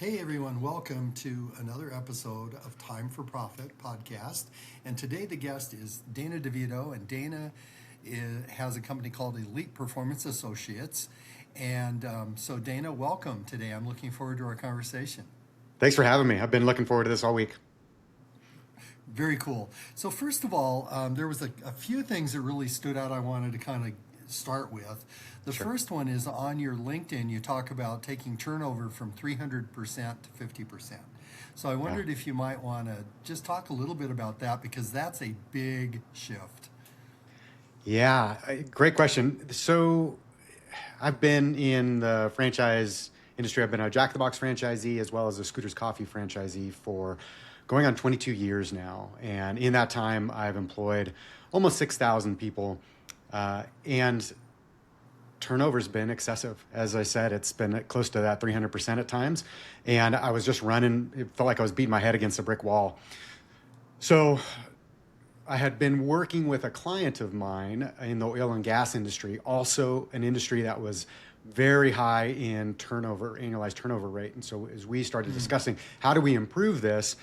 Hey everyone, welcome to another episode of Time for Profit podcast. And today the guest is Dana DeVito, and Dana has a company called Elite Performance Associates. And so, Dana, welcome today. I'm looking forward to our conversation. Thanks for having me. I've been looking forward to this all week. Very cool. So, first of all, there was a few things that really stood out I wanted to kind of start with. The Sure. first one is on your LinkedIn, you talk about taking turnover from 300% to 50%. So I Yeah. wondered if you might want to just talk a little bit about that because that's a big shift. Yeah. Great question. So I've been in the franchise industry. I've been a Jack in the Box franchisee as well as a Scooters Coffee franchisee for going on 22 years now. And in that time, I've employed almost 6,000 people. And turnover's been excessive. As I said, it's been close to that 300% at times. And I was just running, it felt like I was beating my head against a brick wall. So I had been working with a client of mine in the oil and gas industry, also an industry that was very high in turnover, annualized turnover rate. And so as we started discussing how do we improve this,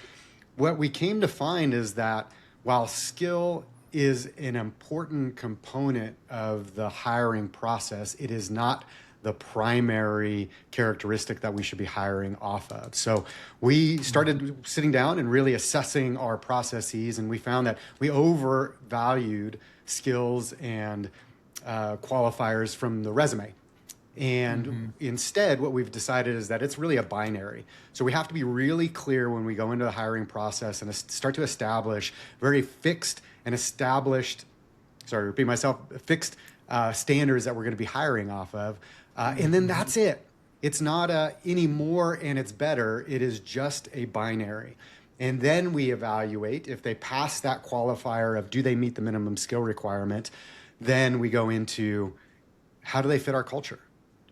what we came to find is that while skill is an important component of the hiring process, it is not the primary characteristic that we should be hiring off of. So we started sitting down and really assessing our processes, and we found that we overvalued skills and qualifiers from the resume. And instead, what we've decided is that it's really a binary. So we have to be really clear when we go into the hiring process and start to establish very fixed and established, sorry, repeat myself, fixed standards that we're going to be hiring off of. And then that's it. It's not any more and it's better. It is just a binary. And then we evaluate if they pass that qualifier of do they meet the minimum skill requirement. Then we go into how do they fit our culture?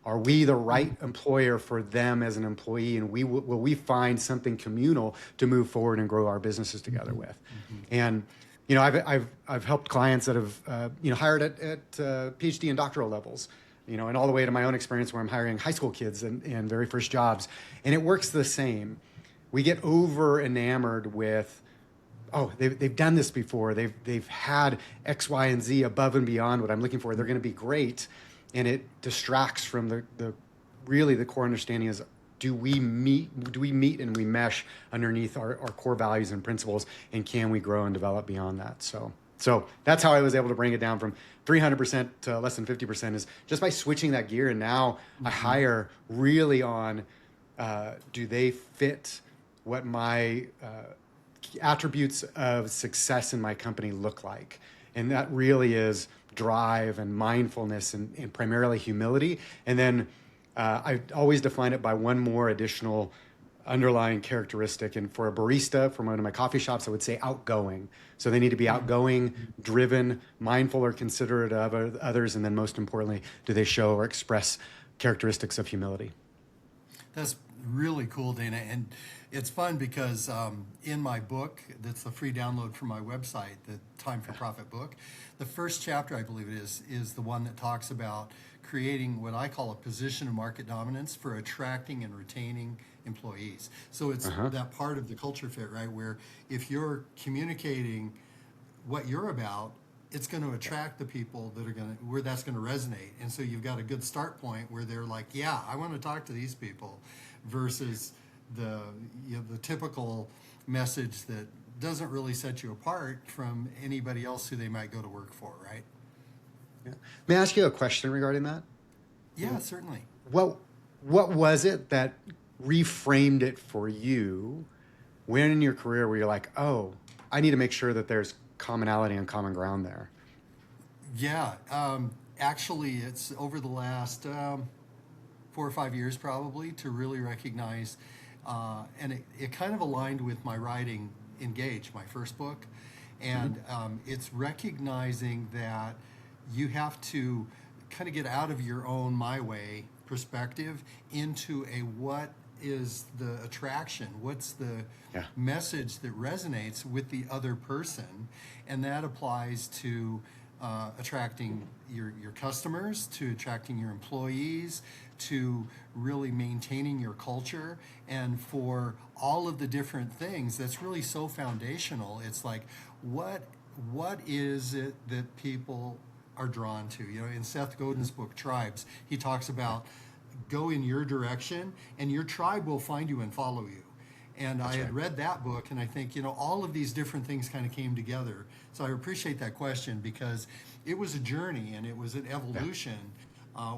Are we the right employer for them as an employee? And will we find something communal to move forward and grow our businesses together with? And I've helped clients that have hired at PhD and doctoral levels, and all the way to my own experience where I'm hiring high school kids and very first jobs, and it works the same. We get over enamored with, oh, they've done this before. They've had X, Y, and Z above and beyond what I'm looking for. They're going to be great. And it distracts from the core understanding is do we meet and we mesh underneath our core values and principles, and can we grow and develop beyond that? So that's how I was able to bring it down from 300% to less than 50% is just by switching that gear. And now I hire really on do they fit what my attributes of success in my company look like? And that really is drive and mindfulness and primarily humility. And then I always define it by one more additional underlying characteristic. And for a barista from one of my coffee shops, I would say outgoing. So they need to be outgoing, driven, mindful or considerate of others. And then most importantly, do they show or express characteristics of humility? That's really cool, Dana. And it's fun because in my book, that's a free download from my website, the Time for Profit book, the first chapter, I believe it is the one that talks about creating what I call a position of market dominance for attracting and retaining employees. So it's that part of the culture fit, right? Where if you're communicating what you're about, it's going to attract the people that are where that's going to resonate. And so you've got a good start point where they're like, yeah, I want to talk to these people versus the typical message that doesn't really set you apart from anybody else who they might go to work for, right? Yeah. May I ask you a question regarding that? Yeah, certainly. What was it that reframed it for you when in your career where you're like, oh, I need to make sure that there's commonality and common ground there? Yeah, actually, it's over the last 4 or 5 years probably to really recognize, and it kind of aligned with my writing, Engage, my first book, and it's recognizing that you have to kind of get out of your own my way perspective into a what is the attraction, what's the message that resonates with the other person, and that applies to attracting your customers, to attracting your employees, to really maintaining your culture, and for all of the different things that's really so foundational. It's like, what is it that people are drawn to? You know, in Seth Godin's book Tribes, he talks about go in your direction and your tribe will find you and follow you. And I had read that book, and I think, you know, all of these different things kind of came together. So I appreciate that question, because it was a journey and it was an evolution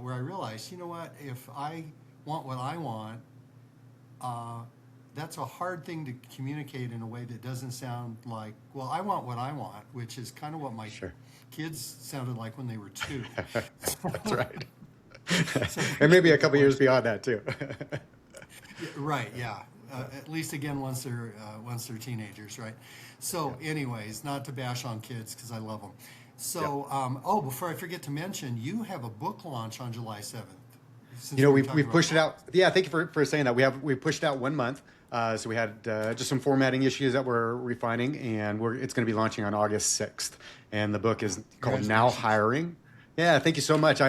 where I realized, you know what, if I want what I want, that's a hard thing to communicate in a way that doesn't sound like, well, I want what I want, which is kind of what my kids sounded like when they were 2. That's right. And maybe a couple years beyond that too. Right, yeah. At least again once they're teenagers, right? So, anyways, not to bash on kids because I love them. So, before I forget to mention, you have a book launch on July 7th. You know, we've pushed it out. Yeah, thank you for saying that. We pushed it out 1 month. So we had just some formatting issues that we're refining, and it's going to be launching on August 6th. And the book is called Now Hiring. Yeah, thank you so much.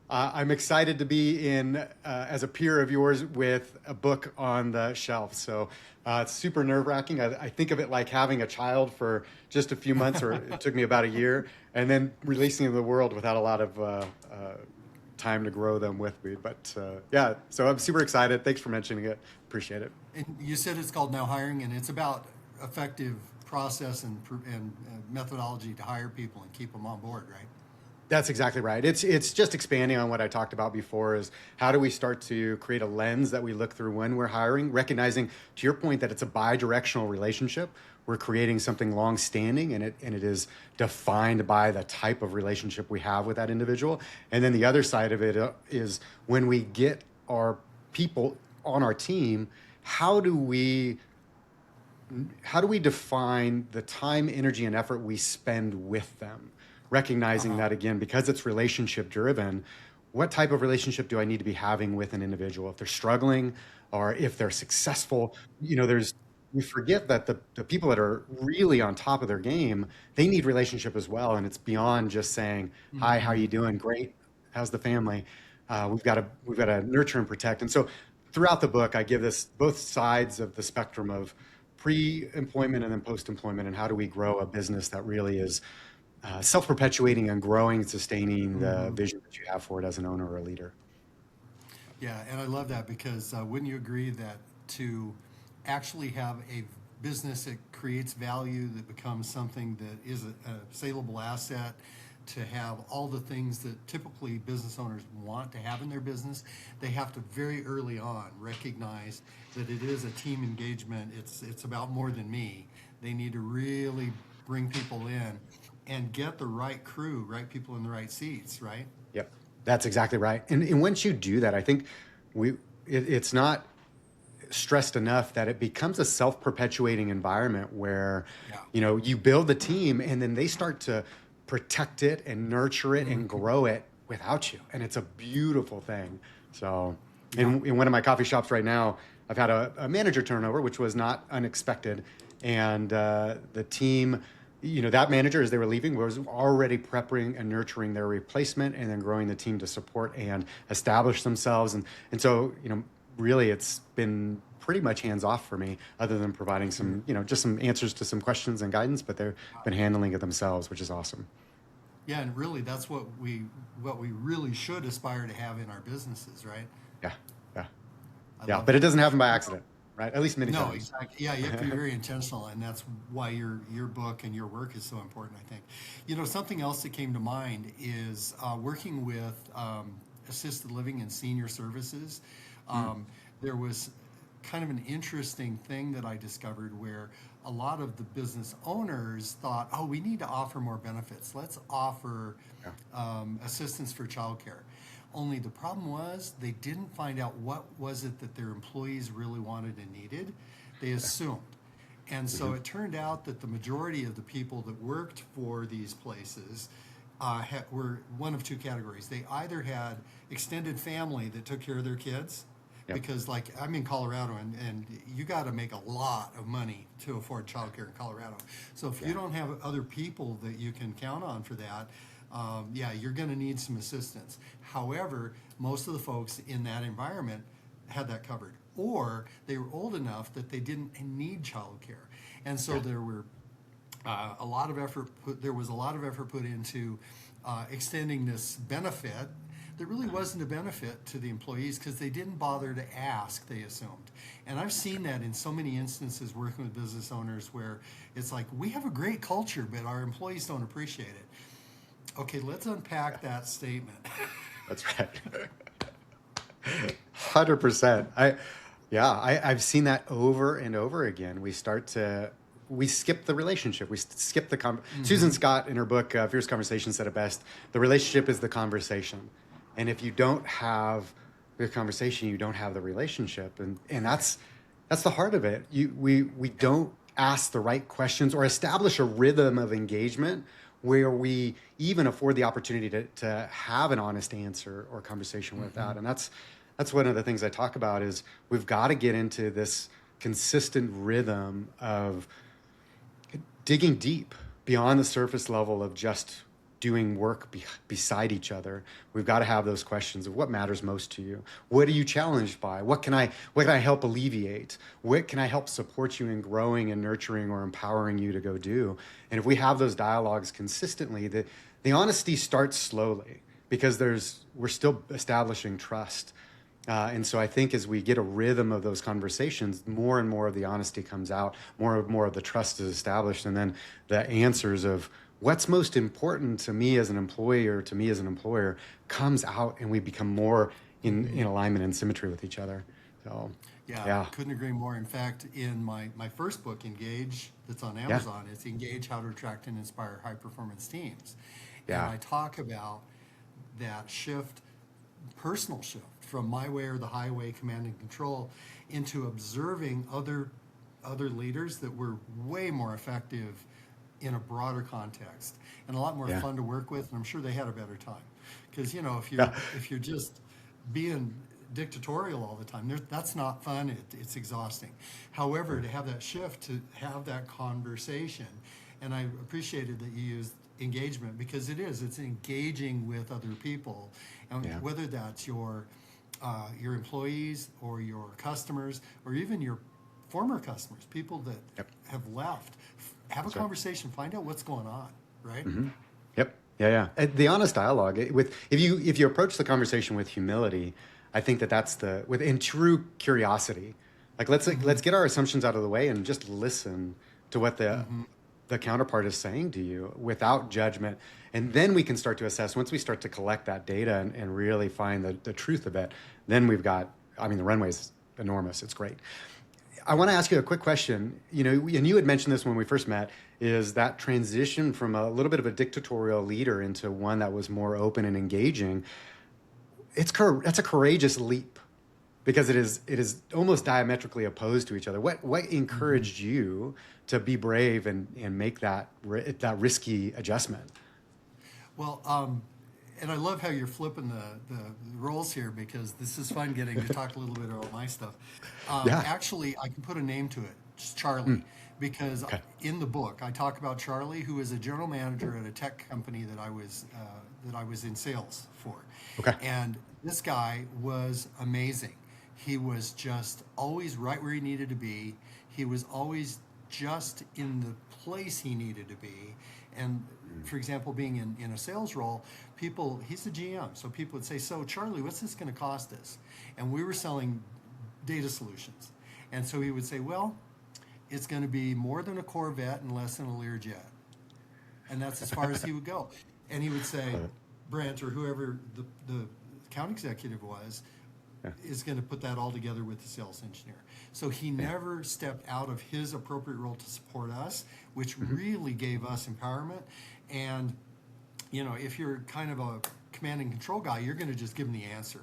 I'm excited to be in as a peer of yours with a book on the shelf. So it's super nerve-wracking. I think of it like having a child for just a few months, or it took me about a year, and then releasing them to the world without a lot of time to grow them with me. But yeah, so I'm super excited. Thanks for mentioning it. Appreciate it. And you said it's called Now Hiring, and it's about effective process and methodology to hire people and keep them on board, right? That's exactly right. It's just expanding on what I talked about before, is how do we start to create a lens that we look through when we're hiring, recognizing, to your point, that it's a bi-directional relationship. We're creating something long-standing, and it is defined by the type of relationship we have with that individual. And then the other side of it is when we get our people on our team, how do we define the time, energy, and effort we spend with them? Recognizing that, again, because it's relationship driven, what type of relationship do I need to be having with an individual? If they're struggling or if they're successful, we forget that the people that are really on top of their game, they need relationship as well. And it's beyond just saying, hi, how you doing? Great. How's the family? We've got to nurture and protect. And so throughout the book, I give this both sides of the spectrum of pre-employment and then post-employment, and how do we grow a business that really is self-perpetuating and growing and sustaining the vision that you have for it as an owner or a leader. Yeah, and I love that, because wouldn't you agree that to actually have a business that creates value, that becomes something that is a saleable asset, to have all the things that typically business owners want to have in their business, they have to very early on recognize that it is a team engagement. It's about more than me. They need to really bring people in and get the right crew, right people in the right seats, right? Yep, that's exactly right. And once you do that, I think it's not stressed enough that it becomes a self-perpetuating environment where, you build the team and then they start to protect it and nurture it and grow it without you. And it's a beautiful thing. So in one of my coffee shops right now, I've had a manager turnover, which was not unexpected. And the team, that manager, as they were leaving, was already prepping and nurturing their replacement, and then growing the team to support and establish themselves. And so, really it's been pretty much hands off for me, other than providing some, just some answers to some questions and guidance, but they've been handling it themselves, which is awesome. Yeah, and really that's what we really should aspire to have in our businesses, right? Yeah, but it doesn't happen by accident, right? At least many times. No, exactly. Yeah, you have to be very intentional, and that's why your book and your work is so important, I think. Something else that came to mind is working with assisted living and senior services. There was kind of an interesting thing that I discovered, where a lot of the business owners thought, we need to offer more benefits. Let's offer assistance for childcare. Only the problem was they didn't find out what was it that their employees really wanted and needed. They assumed. And so it turned out that the majority of the people that worked for these places were one of two categories. They either had extended family that took care of their kids, Yep. because like I'm in Colorado and you got to make a lot of money to afford childcare in Colorado. So if you don't have other people that you can count on for that, yeah, you're going to need some assistance. However, most of the folks in that environment had that covered, or they were old enough that they didn't need childcare, and so there were a lot of effort put. There was a lot of effort put into extending this benefit. There really wasn't a benefit to the employees because they didn't bother to ask, they assumed. And I've seen that in so many instances working with business owners where it's like, we have a great culture, but our employees don't appreciate it. Okay, let's unpack that statement. That's right. 100%. I've seen that over and over again. We skip the relationship. We skip the Susan Scott in her book, Fierce Conversation, said it best. The relationship is the conversation. And if you don't have the conversation, you don't have the relationship. And that's the heart of it. We don't ask the right questions or establish a rhythm of engagement where we even afford the opportunity to have an honest answer or conversation with that. And that's one of the things I talk about is we've got to get into this consistent rhythm of digging deep beyond the surface level of just doing work beside each other. We've got to have those questions of what matters most to you. What are you challenged by? What can I help alleviate? What can I help support you in growing and nurturing or empowering you to go do? And if we have those dialogues consistently, the honesty starts slowly because we're still establishing trust. And so I think as we get a rhythm of those conversations, more and more of the honesty comes out, more and more of the trust is established, and then the answers of what's most important to me as an employee or to me as an employer comes out, and we become more in alignment and symmetry with each other. So Yeah, couldn't agree more. In fact, in my first book, Engage, that's on Amazon, it's Engage, How to Attract and Inspire High Performance Teams. And I talk about that shift, personal shift, from my way or the highway, command and control, into observing other leaders that were way more effective in a broader context and a lot more fun to work with. And I'm sure they had a better time because, if you're just being dictatorial all the time, that's not fun. It's exhausting. However, to have that shift, to have that conversation, and I appreciated that you used engagement because it's engaging with other people, and whether that's your employees or your customers or even your former customers, people that have left, have a conversation, find out what's going on, right? Mm-hmm. Yep. Yeah. The honest dialogue if you approach the conversation with humility, I think that's in true curiosity. Like let's get our assumptions out of the way and just listen to what the counterpart is saying to you without judgment. And then we can start to assess, once we start to collect that data and really find the truth of it, then we've got, the runway's enormous. It's great. I want to ask you a quick question. And you had mentioned this when we first met, is that transition from a little bit of a dictatorial leader into one that was more open and engaging. That's a courageous leap because it is almost diametrically opposed to each other. What encouraged you to be brave and make that risky adjustment? Well, and I love how you're flipping the roles here because this is fun getting to talk a little bit about my stuff. Actually, I can put a name to it, just Charlie, because in the book I talk about Charlie, who is a general manager at a tech company that I was in sales for. Okay. And this guy was amazing. He was just always right where he needed to be. He was always just in the place he needed to be. And for example, being in a sales role, he's the GM, so people would say, so Charlie, what's this going to cost us? And we were selling data solutions. And so he would say, well, it's going to be more than a Corvette and less than a Learjet. And that's as far as he would go. And he would say, Brent, or whoever the account executive was, is going to put that all together with the sales engineer. So he never stepped out of his appropriate role to support us, which really gave us empowerment. And, if you're kind of a command and control guy, you're going to just give them the answer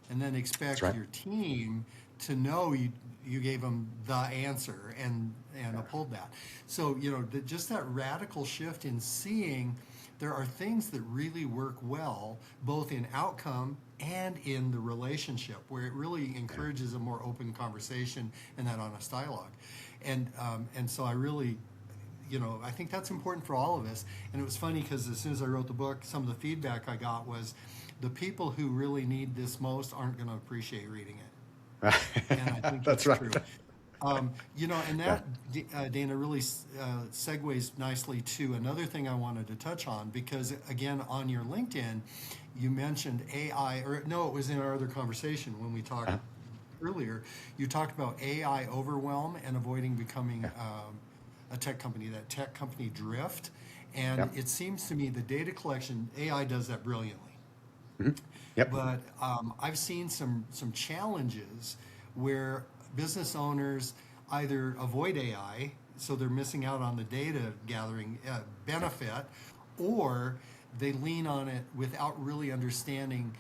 and then expect your team to know you gave them the answer and uphold that. So, just that radical shift in seeing there are things that really work well, both in outcome and in the relationship, where it really encourages a more open conversation and that honest dialogue. And so I really, I think that's important for all of us. And it was funny because as soon as I wrote the book, some of the feedback I got was the people who really need this most aren't going to appreciate reading it. And I think that's right. true. And that, Dana, really segues nicely to another thing I wanted to touch on, because again, on your LinkedIn, you mentioned AI, or no, it was in our other conversation when we talked earlier. You talked about AI overwhelm and avoiding becoming a tech company, that tech company drift. And it seems to me the data collection, AI does that brilliantly. Yep. But I've seen some challenges where business owners either avoid AI, so they're missing out on the data gathering benefit, or they lean on it without really understanding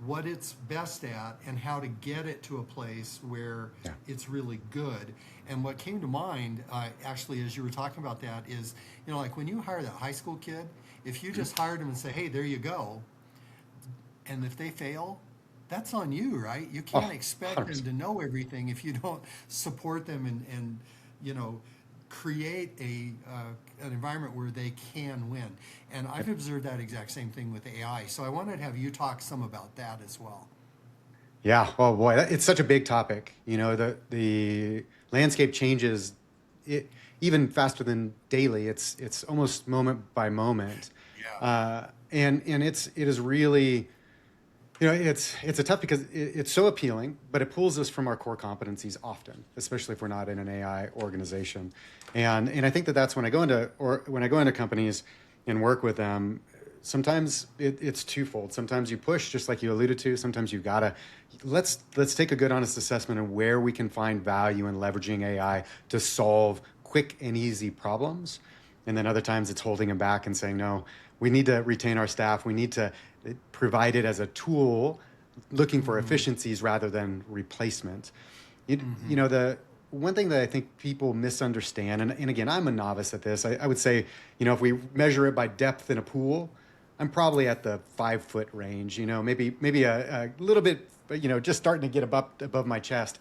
what it's best at and how to get it to a place where it's really good. And what came to mind, actually, as you were talking about that is, like when you hire that high school kid, if you just hired them and say, hey, there you go, and if they fail, that's on you, right? You can't expect 100%. them to know everything if you don't support them and create an environment where they can win. And I've observed that exact same thing with AI. So I wanted to have you talk some about that as well. Yeah. Oh boy, it's such a big topic. The landscape changes even faster than daily. It's almost moment by moment. And it is really, it's a tough because it's so appealing, but it pulls us from our core competencies often, especially if we're not in an AI organization. And I think that's when I go into companies and work with them. Sometimes it's twofold. Sometimes you push, just like you alluded to. Sometimes you gotta let's take a good, honest assessment of where we can find value in leveraging AI to solve quick and easy problems. And then other times it's holding them back and saying, no, we need to retain our staff. We need to provide it as a tool, looking for efficiencies rather than replacement. The one thing that I think people misunderstand, and again, I'm a novice at this. I would say, if we measure it by depth in a pool, I'm probably at the 5 foot range. Maybe a little bit, just starting to get above my chest,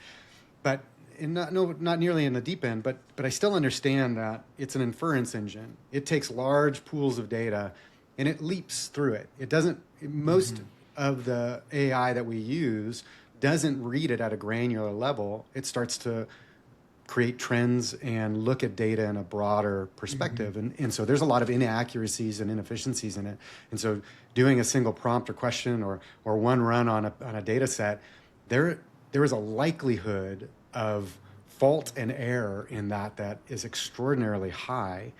but not nearly in the deep end. But I still understand that it's an inference engine. It takes large pools of data, and it leaps through it. It doesn't. Most of the AI that we use doesn't read it at a granular level. It starts to create trends and look at data in a broader perspective. And so there's a lot of inaccuracies and inefficiencies in it. And so doing a single prompt or question or one run on a data set, there is a likelihood of fault and error in that is extraordinarily high,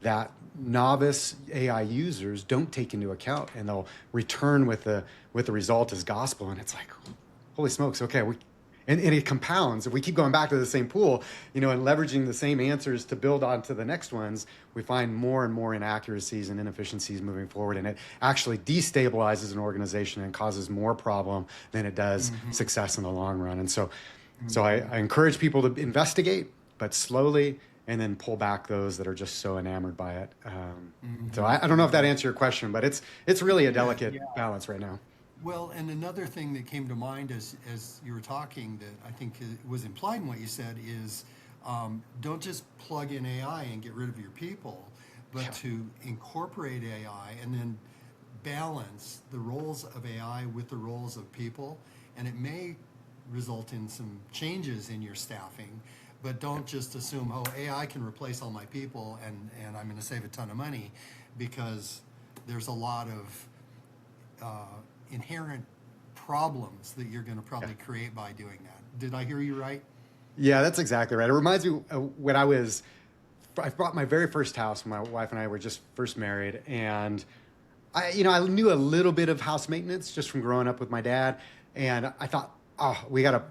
that novice AI users don't take into account, and they'll return with the result as gospel. And it's like, holy smokes, okay, and it compounds. If we keep going back to the same pool, and leveraging the same answers to build onto the next ones, we find more and more inaccuracies and inefficiencies moving forward. And it actually destabilizes an organization and causes more problem than it does success in the long run. And so I encourage people to investigate, but slowly, and then pull back those that are just so enamored by it. So I don't know if that answered your question, but it's really a delicate balance right now. Well, and another thing that came to mind as you were talking that I think was implied in what you said is don't just plug in AI and get rid of your people, but to incorporate AI and then balance the roles of AI with the roles of people. And it may result in some changes in your staffing, but don't just assume, AI can replace all my people and I'm going to save a ton of money, because there's a lot of inherent problems that you're going to probably create by doing that. Did I hear you right? Yeah, that's exactly right. It reminds me when I bought my very first house when my wife and I were just first married, and I knew a little bit of house maintenance just from growing up with my dad, and I thought, we got a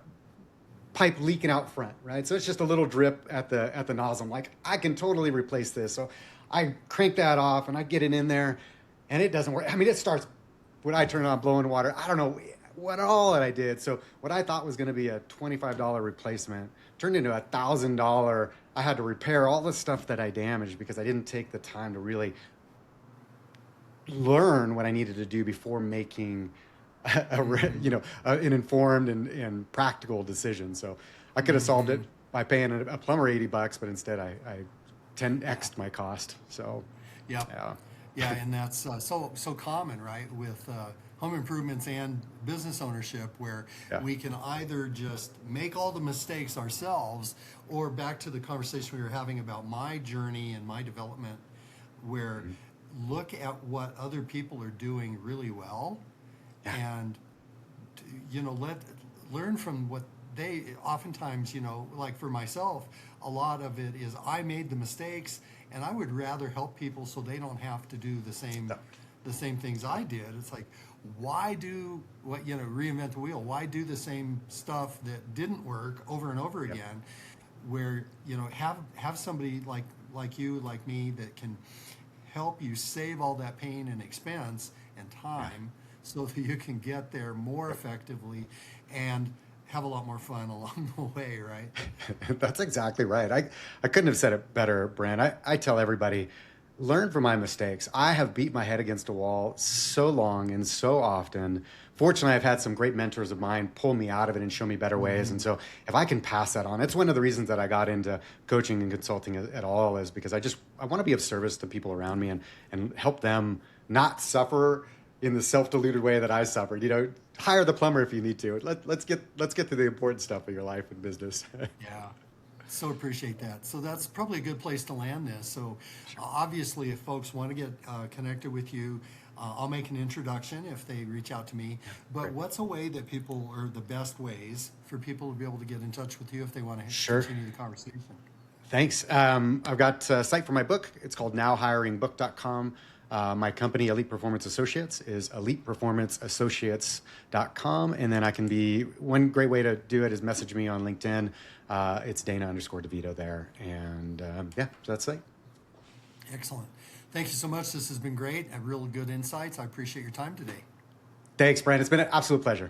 pipe leaking out front, right? So it's just a little drip at the nozzle. I'm like, I can totally replace this. So I crank that off and I get it in there, and it doesn't work. I mean, it starts when I turn it on blowing water. I don't know what all that I did. So what I thought was going to be a $25 replacement turned into $1,000. I had to repair all the stuff that I damaged because I didn't take the time to really learn what I needed to do before making an informed and practical decision. So I could have solved it by paying a plumber $80, but instead I 10x'd my cost. So Yep. yeah. Yeah, and that's so common, right, with home improvements and business ownership, where Yeah. we can either just make all the mistakes ourselves, or back to the conversation we were having about my journey and my development, where look at what other people are doing really well, Yeah. and learn from what they oftentimes, like for myself, a lot of it is I made the mistakes, and I would rather help people so they don't have to do the same things I did. It's like, why do reinvent the wheel? Why do the same stuff that didn't work over and over again? Where have somebody like you, like me, that can help you save all that pain and expense and time, so that you can get there more effectively and have a lot more fun along the way, right? That's exactly right. I couldn't have said it better, Brand. I tell everybody, learn from my mistakes. I have beat my head against a wall so long and so often. Fortunately, I've had some great mentors of mine pull me out of it and show me better ways. And so if I can pass that on, it's one of the reasons that I got into coaching and consulting at all, is because I want to be of service to people around me and help them not suffer in the self-deluded way that I suffered. Hire the plumber if you need to. Let's get to the important stuff of your life and business. Yeah. So appreciate that. So that's probably a good place to land this. So obviously, if folks want to get connected with you, I'll make an introduction if they reach out to me. But Great. what's a way that people, or the best ways for people to be able to get in touch with you if they want to Sure. continue the conversation? Thanks. I've got a site for my book. It's called nowhiringbook.com. My company, Elite Performance Associates, is eliteperformanceassociates.com. And then one great way to do it is message me on LinkedIn. It's Dana_DeVito there. And so that's it. Excellent. Thank you so much. This has been great and real good insights. I appreciate your time today. Thanks, Brian. It's been an absolute pleasure.